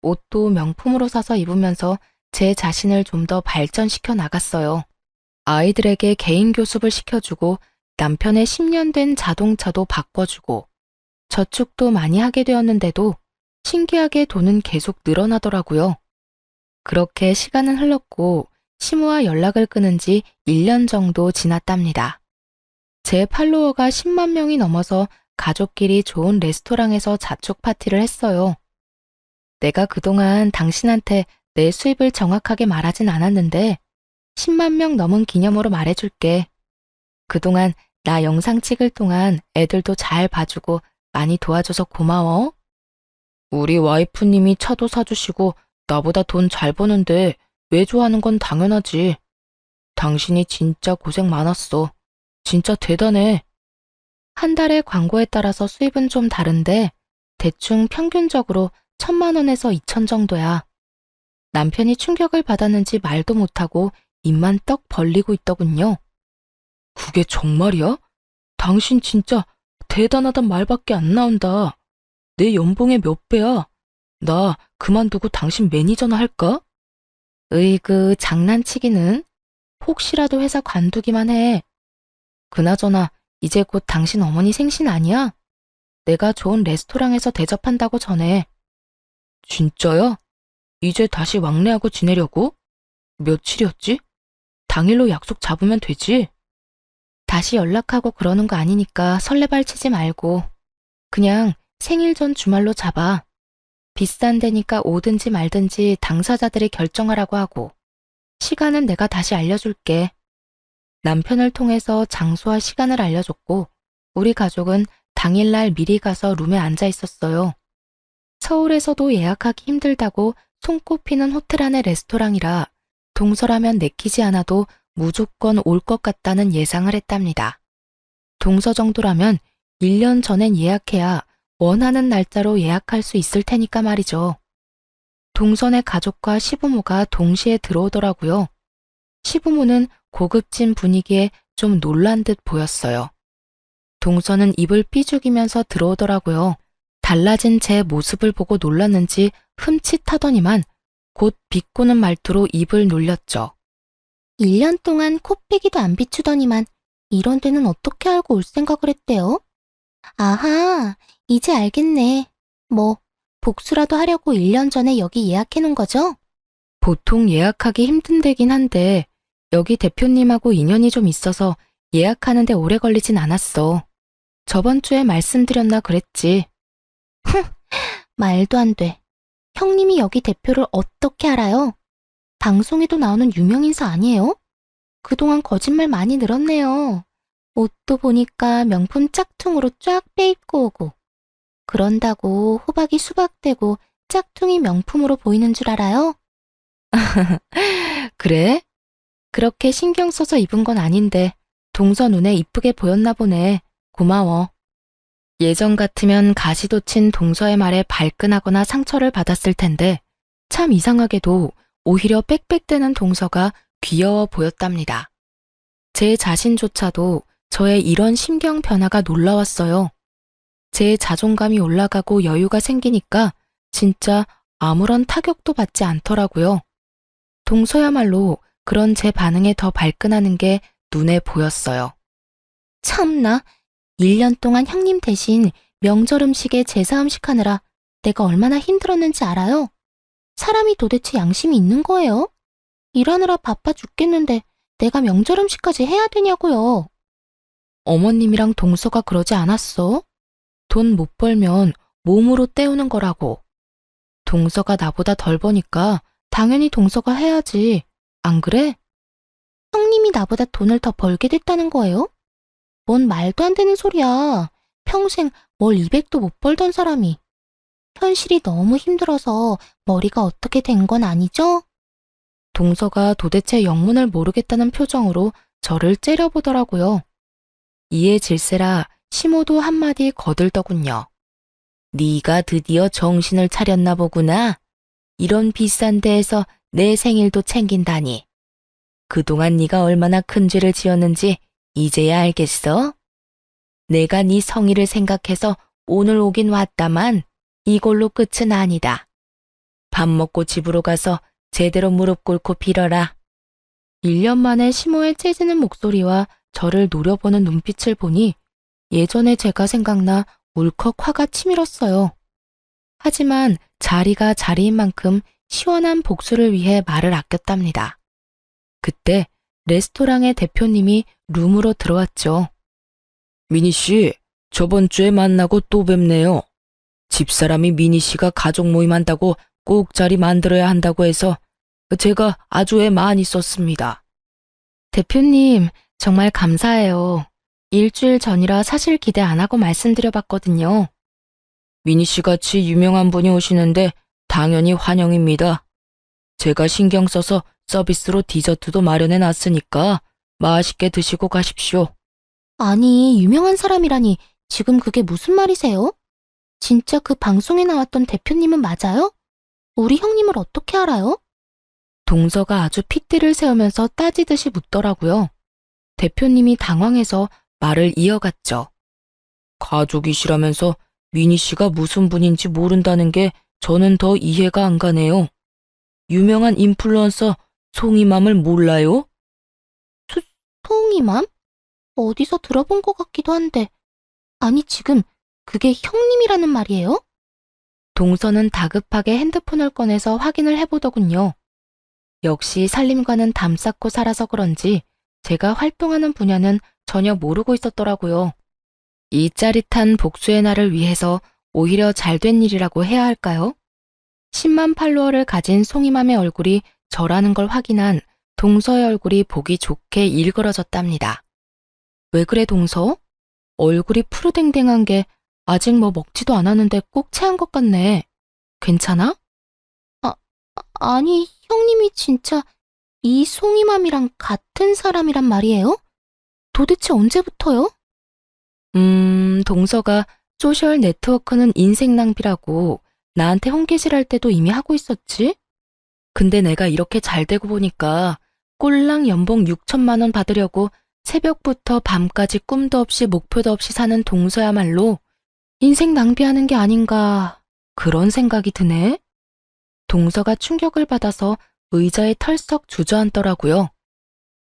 옷도 명품으로 사서 입으면서 제 자신을 좀 더 발전시켜 나갔어요. 아이들에게 개인 교습을 시켜주고 남편의 10년 된 자동차도 바꿔주고 저축도 많이 하게 되었는데도 신기하게 돈은 계속 늘어나더라고요. 그렇게 시간은 흘렀고 시모와 연락을 끊은 지 1년 정도 지났답니다. 제 팔로워가 10만 명이 넘어서 가족끼리 좋은 레스토랑에서 자축 파티를 했어요. 내가 그동안 당신한테 내 수입을 정확하게 말하진 않았는데 10만 명 넘은 기념으로 말해줄게. 그동안 나 영상 찍을 동안 애들도 잘 봐주고 많이 도와줘서 고마워. 우리 와이프님이 차도 사주시고 나보다 돈 잘 버는데 왜 좋아하는 건 당연하지. 당신이 진짜 고생 많았어. 진짜 대단해. 한 달에 광고에 따라서 수입은 좀 다른데 대충 평균적으로 1,000만 원에서 2천 정도야. 남편이 충격을 받았는지 말도 못하고 입만 떡 벌리고 있더군요. 그게 정말이야? 당신 진짜 대단하단 말밖에 안 나온다. 내 연봉의 몇 배야? 나 그만두고 당신 매니저나 할까? 으이그 장난치기는. 혹시라도 회사 관두기만 해. 그나저나 이제 곧 당신 어머니 생신 아니야? 내가 좋은 레스토랑에서 대접한다고 전해. 진짜야? 이제 다시 왕래하고 지내려고? 며칠이었지? 당일로 약속 잡으면 되지? 다시 연락하고 그러는 거 아니니까 설레발 치지 말고 그냥 생일 전 주말로 잡아. 비싼 데니까 오든지 말든지 당사자들이 결정하라고 하고 시간은 내가 다시 알려줄게. 남편을 통해서 장소와 시간을 알려줬고 우리 가족은 당일날 미리 가서 룸에 앉아 있었어요. 서울에서도 예약하기 힘들다고 손꼽히는 호텔 안의 레스토랑이라 동서라면 내키지 않아도 무조건 올 것 같다는 예상을 했답니다. 동서 정도라면 1년 전엔 예약해야 원하는 날짜로 예약할 수 있을 테니까 말이죠. 동선의 가족과 시부모가 동시에 들어오더라고요. 시부모는 고급진 분위기에 좀 놀란 듯 보였어요. 동서는 입을 삐죽이면서 들어오더라고요. 달라진 제 모습을 보고 놀랐는지 흠칫하더니만 곧 비꼬는 말투로 입을 놀렸죠.
1년 동안 코빼기도 안 비추더니만 이런 데는 어떻게 알고 올 생각을 했대요? 아하, 이제 알겠네. 뭐, 복수라도 하려고 1년 전에 여기 예약해놓은 거죠?
보통 예약하기 힘든 데긴 한데 여기 대표님하고 인연이 좀 있어서 예약하는데 오래 걸리진 않았어. 저번 주에 말씀드렸나 그랬지.
말도 안 돼. 형님이 여기 대표를 어떻게 알아요? 방송에도 나오는 유명인사 아니에요? 그동안 거짓말 많이 늘었네요. 옷도 보니까 명품 짝퉁으로 쫙 빼입고 오고. 그런다고 호박이 수박되고 짝퉁이 명품으로 보이는 줄 알아요?
그래? 그렇게 신경 써서 입은 건 아닌데 동서 눈에 이쁘게 보였나 보네. 고마워. 예전 같으면 가시도 친 동서의 말에 발끈하거나 상처를 받았을 텐데 참 이상하게도 오히려 빽빽대는 동서가 귀여워 보였답니다. 제 자신조차도 저의 이런 심경 변화가 놀라웠어요. 제 자존감이 올라가고 여유가 생기니까 진짜 아무런 타격도 받지 않더라고요. 동서야말로 그런 제 반응에 더 발끈하는 게 눈에 보였어요.
참나, 1년 동안 형님 대신 명절 음식에 제사 음식 하느라 내가 얼마나 힘들었는지 알아요? 사람이 도대체 양심이 있는 거예요? 일하느라 바빠 죽겠는데 내가 명절 음식까지 해야 되냐고요.
어머님이랑 동서가 그러지 않았어? 돈 못 벌면 몸으로 때우는 거라고. 동서가 나보다 덜 버니까 당연히 동서가 해야지. 안 그래?
형님이 나보다 돈을 더 벌게 됐다는 거예요? 뭔 말도 안 되는 소리야. 평생 월 200도 못 벌던 사람이. 현실이 너무 힘들어서 머리가 어떻게 된 건 아니죠?
동서가 도대체 영문을 모르겠다는 표정으로 저를 째려보더라고요. 이에 질세라 시모도 한마디 거들더군요. 네가 드디어 정신을 차렸나 보구나. 이런 비싼 데에서 내 생일도 챙긴다니. 그동안 네가 얼마나 큰 죄를 지었는지 이제야 알겠어? 내가 네 성의를 생각해서 오늘 오긴 왔다만 이걸로 끝은 아니다. 밥 먹고 집으로 가서 제대로 무릎 꿇고 빌어라. 1년 만에 시모의 째지는 목소리와 저를 노려보는 눈빛을 보니 예전에 제가 생각나 울컥 화가 치밀었어요. 하지만 자리가 자리인 만큼 시원한 복수를 위해 말을 아꼈답니다. 그때 레스토랑의 대표님이 룸으로 들어왔죠. 미니 씨, 저번 주에 만나고 또 뵙네요. 집사람이 미니 씨가 가족 모임 한다고 꼭 자리 만들어야 한다고 해서 제가 아주 애 많이 썼습니다. 대표님, 정말 감사해요. 일주일 전이라 사실 기대 안 하고 말씀드려봤거든요. 미니 씨 같이 유명한 분이 오시는데 당연히 환영입니다. 제가 신경 써서 서비스로 디저트도 마련해 놨으니까 맛있게 드시고 가십시오.
아니, 유명한 사람이라니 지금 그게 무슨 말이세요? 진짜 그 방송에 나왔던 대표님은 맞아요? 우리 형님을 어떻게 알아요?
동서가 아주 핏대를 세우면서 따지듯이 묻더라고요. 대표님이 당황해서 말을 이어갔죠. 가족이시라면서 미니 씨가 무슨 분인지 모른다는 게 저는 더 이해가 안 가네요. 유명한 인플루언서 송이맘을 몰라요?
송이맘? 어디서 들어본 것 같기도 한데. 아니, 지금 그게 형님이라는 말이에요?
동서는 다급하게 핸드폰을 꺼내서 확인을 해보더군요. 역시 살림과는 담 쌓고 살아서 그런지 제가 활동하는 분야는 전혀 모르고 있었더라고요. 이 짜릿한 복수의 날을 위해서 오히려 잘된 일이라고 해야 할까요? 10만 팔로워를 가진 송이맘의 얼굴이 저라는 걸 확인한 동서의 얼굴이 보기 좋게 일그러졌답니다. 왜 그래 동서? 얼굴이 푸르댕댕한 게 아직 뭐 먹지도 않았는데 꼭 체한 것 같네. 괜찮아?
아니, 형님이 진짜 이 송이맘이랑 같은 사람이란 말이에요? 도대체 언제부터요?
동서가 소셜 네트워크는 인생 낭비라고 나한테 홍계실할 때도 이미 하고 있었지? 근데 내가 이렇게 잘 되고 보니까 꼴랑 연봉 6천만 원 받으려고 새벽부터 밤까지 꿈도 없이 목표도 없이 사는 동서야말로 인생 낭비하는 게 아닌가 그런 생각이 드네. 동서가 충격을 받아서 의자에 털썩 주저앉더라고요.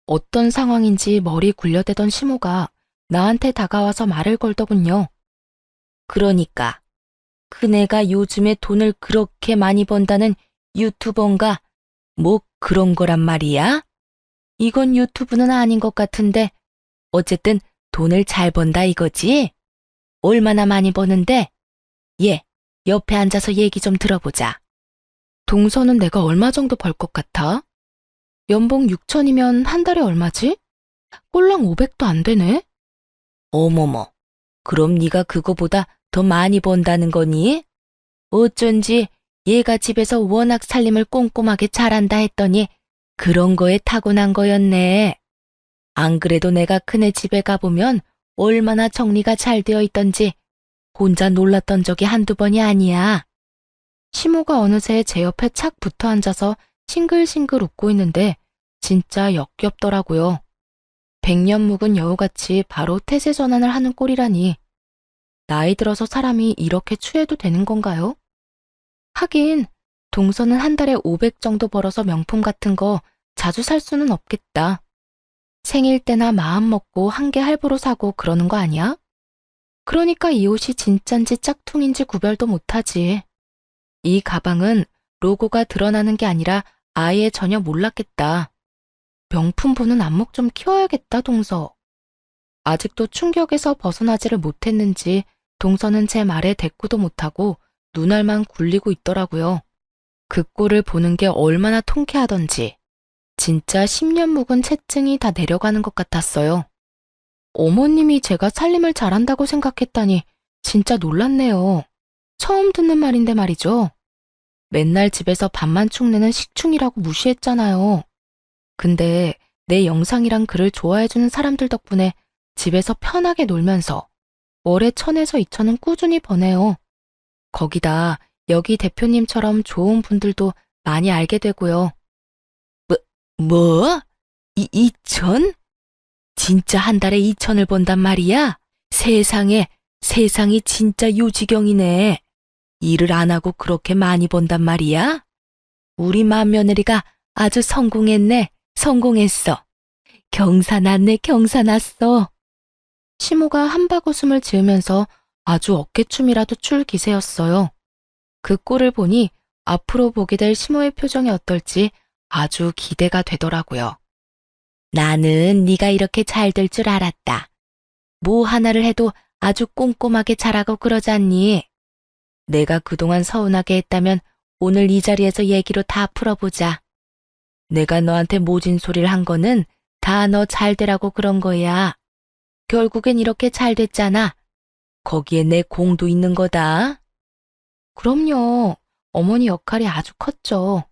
어떤 상황인지 머리 굴려대던 시모가 나한테 다가와서 말을 걸더군요. 그러니까 그네가 요즘에 돈을 그렇게 많이 번다는 유튜버인가? 뭐 그런 거란 말이야? 이건 유튜브는 아닌 것 같은데 어쨌든 돈을 잘 번다 이거지? 얼마나 많이 버는데? 얘, 옆에 앉아서 얘기 좀 들어보자. 동서는 내가 얼마 정도 벌 것 같아? 연봉 6천이면 한 달에 얼마지? 꼴랑 500도 안 되네? 어머머, 그럼 네가 그거보다 더 많이 번다는 거니? 어쩐지 얘가 집에서 워낙 살림을 꼼꼼하게 잘한다 했더니 그런 거에 타고난 거였네. 안 그래도 내가 그네 집에 가보면 얼마나 정리가 잘 되어 있던지 혼자 놀랐던 적이 한두 번이 아니야. 시모가 어느새 제 옆에 착 붙어 앉아서 싱글싱글 웃고 있는데 진짜 역겹더라고요. 백년 묵은 여우같이 바로 태세 전환을 하는 꼴이라니. 나이 들어서 사람이 이렇게 취해도 되는 건가요? 하긴 동서는 한 달에 500 정도 벌어서 명품 같은 거 자주 살 수는 없겠다. 생일 때나 마음 먹고 한 개 할부로 사고 그러는 거 아니야? 그러니까 이 옷이 진짠지 짝퉁인지 구별도 못하지. 이 가방은 로고가 드러나는 게 아니라 아예 전혀 몰랐겠다. 명품 보는 안목 좀 키워야겠다, 동서. 아직도 충격에서 벗어나지를 못했는지 동서는 제 말에 대꾸도 못하고 눈알만 굴리고 있더라고요. 그 꼴을 보는 게 얼마나 통쾌하던지. 진짜 10년 묵은 채증이 다 내려가는 것 같았어요. 어머님이 제가 살림을 잘한다고 생각했다니 진짜 놀랐네요. 처음 듣는 말인데 말이죠. 맨날 집에서 밥만 축내는 식충이라고 무시했잖아요. 근데 내 영상이랑 글을 좋아해주는 사람들 덕분에 집에서 편하게 놀면서 월에 1,000에서 2,000은 꾸준히 버네요. 거기다 여기 대표님처럼 좋은 분들도 많이 알게 되고요. 뭐? 2천? 진짜 한 달에 2천을 번단 말이야? 세상에, 세상이 진짜 요지경이네. 일을 안 하고 그렇게 많이 번단 말이야? 우리 맏며느리가 아주 성공했네. 성공했어. 경사났네, 경사났어. 시모가 한바구음을 지으면서 아주 어깨춤이라도 출 기세였어요. 그 꼴을 보니 앞으로 보게 될 시모의 표정이 어떨지 아주 기대가 되더라고요. 나는 네가 이렇게 잘 될 줄 알았다. 뭐 하나를 해도 아주 꼼꼼하게 잘하고 그러잖니. 내가 그동안 서운하게 했다면 오늘 이 자리에서 얘기로 다 풀어보자. 내가 너한테 모진 소리를 한 거는 다 너 잘 되라고 그런 거야. 결국엔 이렇게 잘 됐잖아. 거기에 내 공도 있는 거다. 그럼요. 어머니 역할이 아주 컸죠.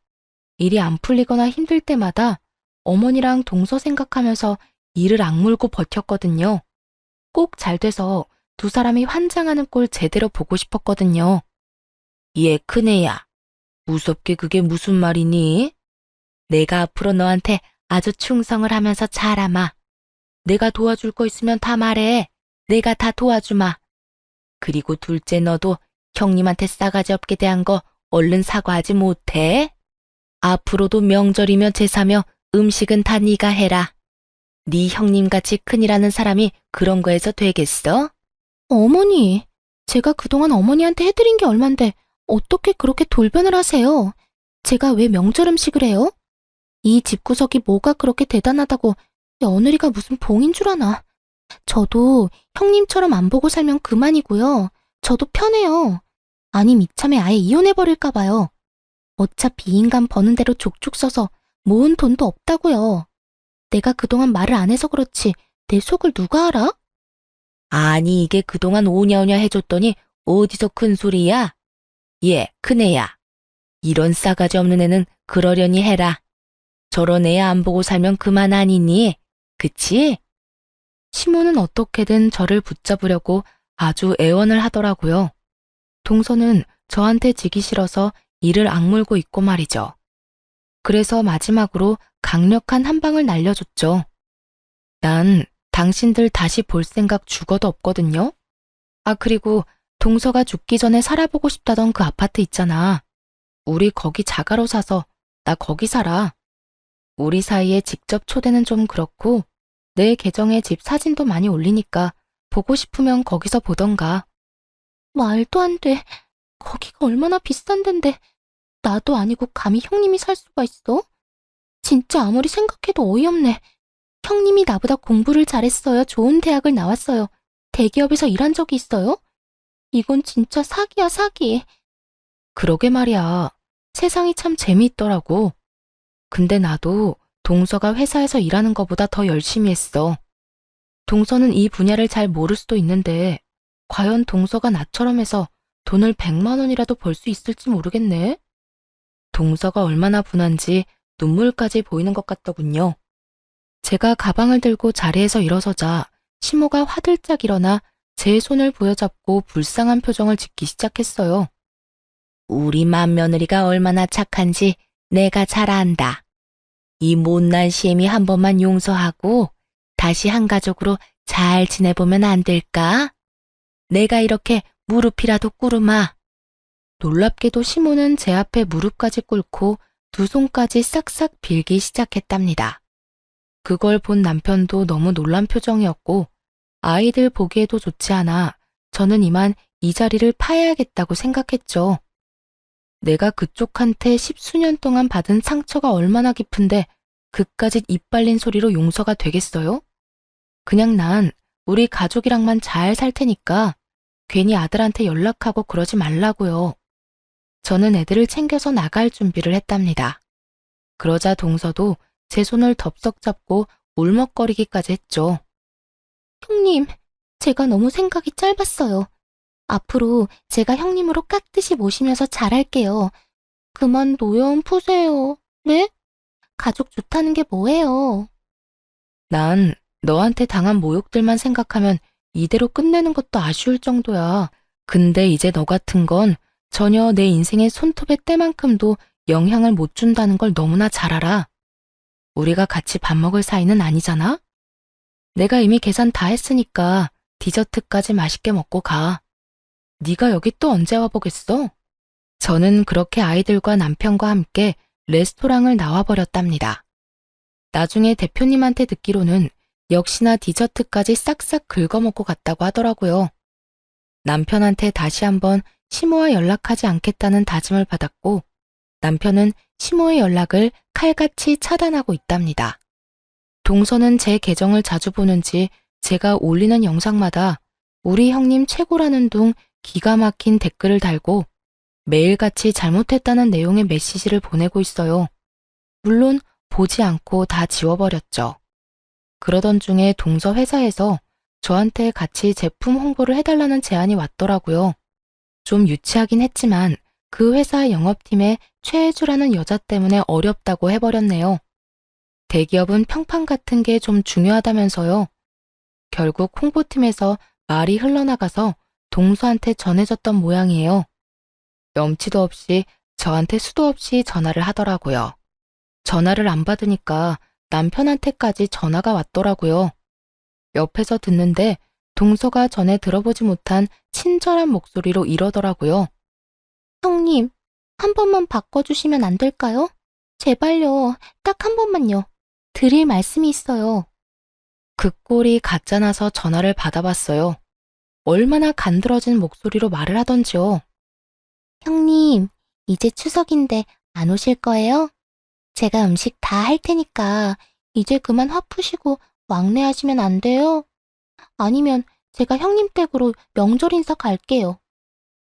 일이 안 풀리거나 힘들 때마다 어머니랑 동서 생각하면서 이를 악물고 버텼거든요. 꼭 잘 돼서 두 사람이 환장하는 꼴 제대로 보고 싶었거든요. 얘 큰애야. 무섭게 그게 무슨 말이니? 내가 앞으로 너한테 아주 충성을 하면서 자라마. 내가 도와줄 거 있으면 다 말해. 내가 다 도와주마. 그리고 둘째 너도 형님한테 싸가지 없게 대한 거 얼른 사과하지 못해? 앞으로도 명절이며 제사며 음식은 다 네가 해라. 네 형님같이 큰일하는 사람이 그런 거에서 되겠어?
어머니, 제가 그동안 어머니한테 해드린 게 얼만데 어떻게 그렇게 돌변을 하세요? 제가 왜 명절 음식을 해요? 이 집구석이 뭐가 그렇게 대단하다고 며느리가 무슨 봉인 줄 아나. 저도 형님처럼 안 보고 살면 그만이고요. 저도 편해요. 아님 이참에 아예 이혼해버릴까 봐요. 어차피 이 인간 버는 대로 족족 써서 모은 돈도 없다고요. 내가 그동안 말을 안 해서 그렇지 내 속을 누가 알아?
아니 이게 그동안 오냐오냐 해줬더니 어디서 큰 소리야? 얘 큰애야. 이런 싸가지 없는 애는 그러려니 해라. 저런 애 안 보고 살면 그만 아니니? 그치? 시모는 어떻게든 저를 붙잡으려고 아주 애원을 하더라고요. 동서는 저한테 지기 싫어서 이를 악물고 있고 말이죠. 그래서 마지막으로 강력한 한 방을 날려줬죠. 난 당신들 다시 볼 생각 죽어도 없거든요. 아, 그리고 동서가 죽기 전에 살아보고 싶다던 그 아파트 있잖아. 우리 거기 자가로 사서 나 거기 살아. 우리 사이에 직접 초대는 좀 그렇고 내 계정에 집 사진도 많이 올리니까 보고 싶으면 거기서 보던가.
말도 안 돼. 거기가 얼마나 비싼 데인데 나도 아니고 감히 형님이 살 수가 있어? 진짜 아무리 생각해도 어이없네. 형님이 나보다 공부를 잘했어요. 좋은 대학을 나왔어요. 대기업에서 일한 적이 있어요? 이건 진짜 사기야, 사기.
그러게 말이야. 세상이 참 재미있더라고. 근데 나도 동서가 회사에서 일하는 것보다 더 열심히 했어. 동서는 이 분야를 잘 모를 수도 있는데 과연 동서가 나처럼 해서 돈을 100만 원이라도 벌 수 있을지 모르겠네. 동서가 얼마나 분한지 눈물까지 보이는 것 같더군요. 제가 가방을 들고 자리에서 일어서자 시모가 화들짝 일어나 제 손을 부여잡고 불쌍한 표정을 짓기 시작했어요. 우리 맏며느리가 얼마나 착한지 내가 잘 안다. 이 못난 시엠이 한 번만 용서하고 다시 한 가족으로 잘 지내보면 안 될까? 내가 이렇게 무릎이라도 꿇으마. 놀랍게도 시모는 제 앞에 무릎까지 꿇고 두 손까지 싹싹 빌기 시작했답니다. 그걸 본 남편도 너무 놀란 표정이었고 아이들 보기에도 좋지 않아 저는 이만 이 자리를 파야겠다고 생각했죠. 내가 그쪽한테 10수년 동안 받은 상처가 얼마나 깊은데 그까짓 입 발린 소리로 용서가 되겠어요? 그냥 난 우리 가족이랑만 잘 살 테니까 괜히 아들한테 연락하고 그러지 말라고요. 저는 애들을 챙겨서 나갈 준비를 했답니다. 그러자 동서도 제 손을 덥석 잡고 울먹거리기까지 했죠.
형님, 제가 너무 생각이 짧았어요. 앞으로 제가 형님으로 깍듯이 모시면서 잘할게요. 그만 노여움 푸세요. 네? 가족 좋다는 게 뭐예요?
난 너한테 당한 모욕들만 생각하면 이대로 끝내는 것도 아쉬울 정도야. 근데 이제 너 같은 건 전혀 내 인생의 손톱의 때만큼도 영향을 못 준다는 걸 너무나 잘 알아. 우리가 같이 밥 먹을 사이는 아니잖아? 내가 이미 계산 다 했으니까 디저트까지 맛있게 먹고 가. 네가 여기 또 언제 와보겠어? 저는 그렇게 아이들과 남편과 함께 레스토랑을 나와버렸답니다. 나중에 대표님한테 듣기로는 역시나 디저트까지 싹싹 긁어먹고 갔다고 하더라고요. 남편한테 다시 한번 시모와 연락하지 않겠다는 다짐을 받았고 남편은 시모의 연락을 칼같이 차단하고 있답니다. 동서는 제 계정을 자주 보는지 제가 올리는 영상마다 우리 형님 최고라는 둥 기가 막힌 댓글을 달고 매일같이 잘못했다는 내용의 메시지를 보내고 있어요. 물론 보지 않고 다 지워버렸죠. 그러던 중에 동서 회사에서 저한테 같이 제품 홍보를 해달라는 제안이 왔더라고요. 좀 유치하긴 했지만 그 회사 영업팀의 최혜주라는 여자 때문에 어렵다고 해버렸네요. 대기업은 평판 같은 게 좀 중요하다면서요. 결국 홍보팀에서 말이 흘러나가서 동서한테 전해졌던 모양이에요. 염치도 없이 저한테 수도 없이 전화를 하더라고요. 전화를 안 받으니까 남편한테까지 전화가 왔더라고요. 옆에서 듣는데 동서가 전에 들어보지 못한 친절한 목소리로 이러더라고요.
형님, 한 번만 바꿔주시면 안 될까요? 제발요. 딱 한 번만요. 드릴 말씀이 있어요.
그 꼴이 가짜나서 전화를 받아봤어요. 얼마나 간드러진 목소리로 말을 하던지요.
형님, 이제 추석인데 안 오실 거예요? 제가 음식 다 할 테니까 이제 그만 화 푸시고 왕래하시면 안 돼요? 아니면 제가 형님 댁으로 명절 인사 갈게요.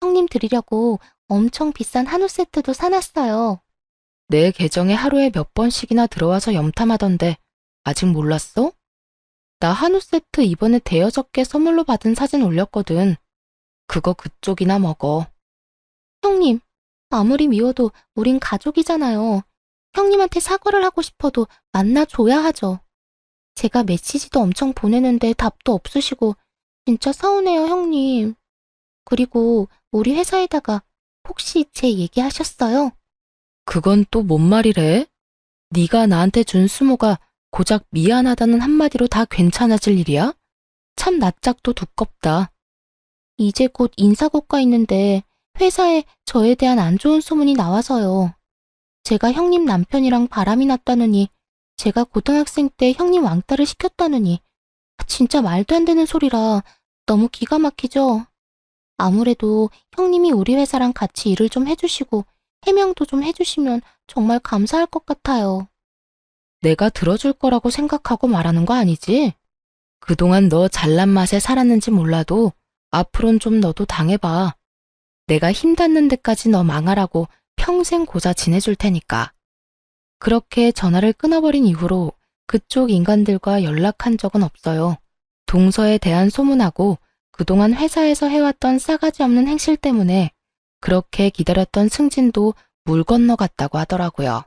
형님 드리려고 엄청 비싼 한우 세트도 사놨어요.
내 계정에 하루에 몇 번씩이나 들어와서 염탐하던데 아직 몰랐어? 나 한우 세트 이번에 대여섯 개 선물로 받은 사진 올렸거든. 그거 그쪽이나 먹어.
형님, 아무리 미워도 우린 가족이잖아요. 형님한테 사과를 하고 싶어도 만나줘야 하죠. 제가 메시지도 엄청 보내는데 답도 없으시고 진짜 서운해요, 형님. 그리고 우리 회사에다가 혹시 제 얘기하셨어요?
그건 또 뭔 말이래? 네가 나한테 준 수모가 고작 미안하다는 한마디로 다 괜찮아질 일이야? 참 낯짝도 두껍다.
이제 곧 인사고과 있는데 회사에 저에 대한 안 좋은 소문이 나와서요. 제가 형님 남편이랑 바람이 났다느니, 제가 고등학생 때 형님 왕따를 시켰다느니, 진짜 말도 안 되는 소리라 너무 기가 막히죠? 아무래도 형님이 우리 회사랑 같이 일을 좀 해주시고 해명도 좀 해주시면 정말 감사할 것 같아요.
내가 들어줄 거라고 생각하고 말하는 거 아니지? 그동안 너 잘난 맛에 살았는지 몰라도 앞으론 좀 너도 당해봐. 내가 힘 닿는 데까지 너 망하라고 평생 고자 지내줄 테니까. 그렇게 전화를 끊어버린 이후로 그쪽 인간들과 연락한 적은 없어요. 동서에 대한 소문하고 그동안 회사에서 해왔던 싸가지 없는 행실 때문에 그렇게 기다렸던 승진도 물 건너갔다고 하더라고요.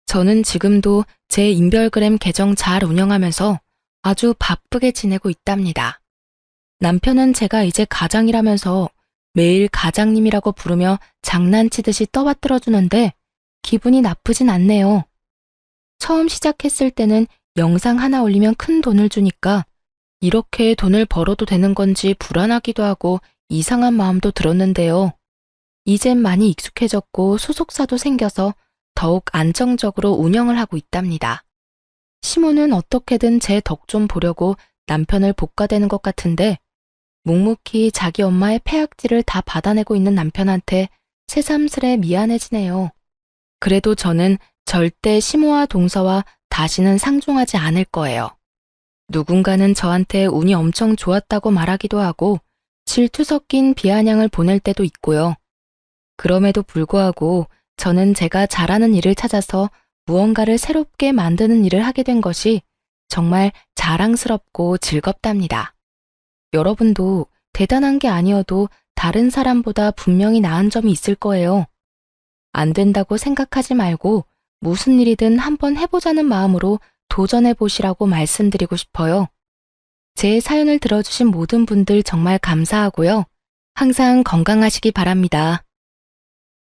저는 지금도 제 인별그램 계정 잘 운영하면서 아주 바쁘게 지내고 있답니다. 남편은 제가 이제 가장이라면서 매일 가장님이라고 부르며 장난치듯이 떠받들어 주는데 기분이 나쁘진 않네요. 처음 시작했을 때는 영상 하나 올리면 큰 돈을 주니까 이렇게 돈을 벌어도 되는 건지 불안하기도 하고 이상한 마음도 들었는데요. 이젠 많이 익숙해졌고 소속사도 생겨서 더욱 안정적으로 운영을 하고 있답니다. 시모는 어떻게든 제 덕 좀 보려고 남편을 볶아대는 것 같은데 묵묵히 자기 엄마의 폐악질을 다 받아내고 있는 남편한테 새삼스레 미안해지네요. 그래도 저는 절대 시모와 동서와 다시는 상종하지 않을 거예요. 누군가는 저한테 운이 엄청 좋았다고 말하기도 하고 질투 섞인 비아냥을 보낼 때도 있고요. 그럼에도 불구하고 저는 제가 잘하는 일을 찾아서 무언가를 새롭게 만드는 일을 하게 된 것이 정말 자랑스럽고 즐겁답니다. 여러분도 대단한 게 아니어도 다른 사람보다 분명히 나은 점이 있을 거예요. 안 된다고 생각하지 말고 무슨 일이든 한번 해보자는 마음으로 도전해 보시라고 말씀드리고 싶어요. 제 사연을 들어주신 모든 분들 정말 감사하고요. 항상 건강하시기 바랍니다.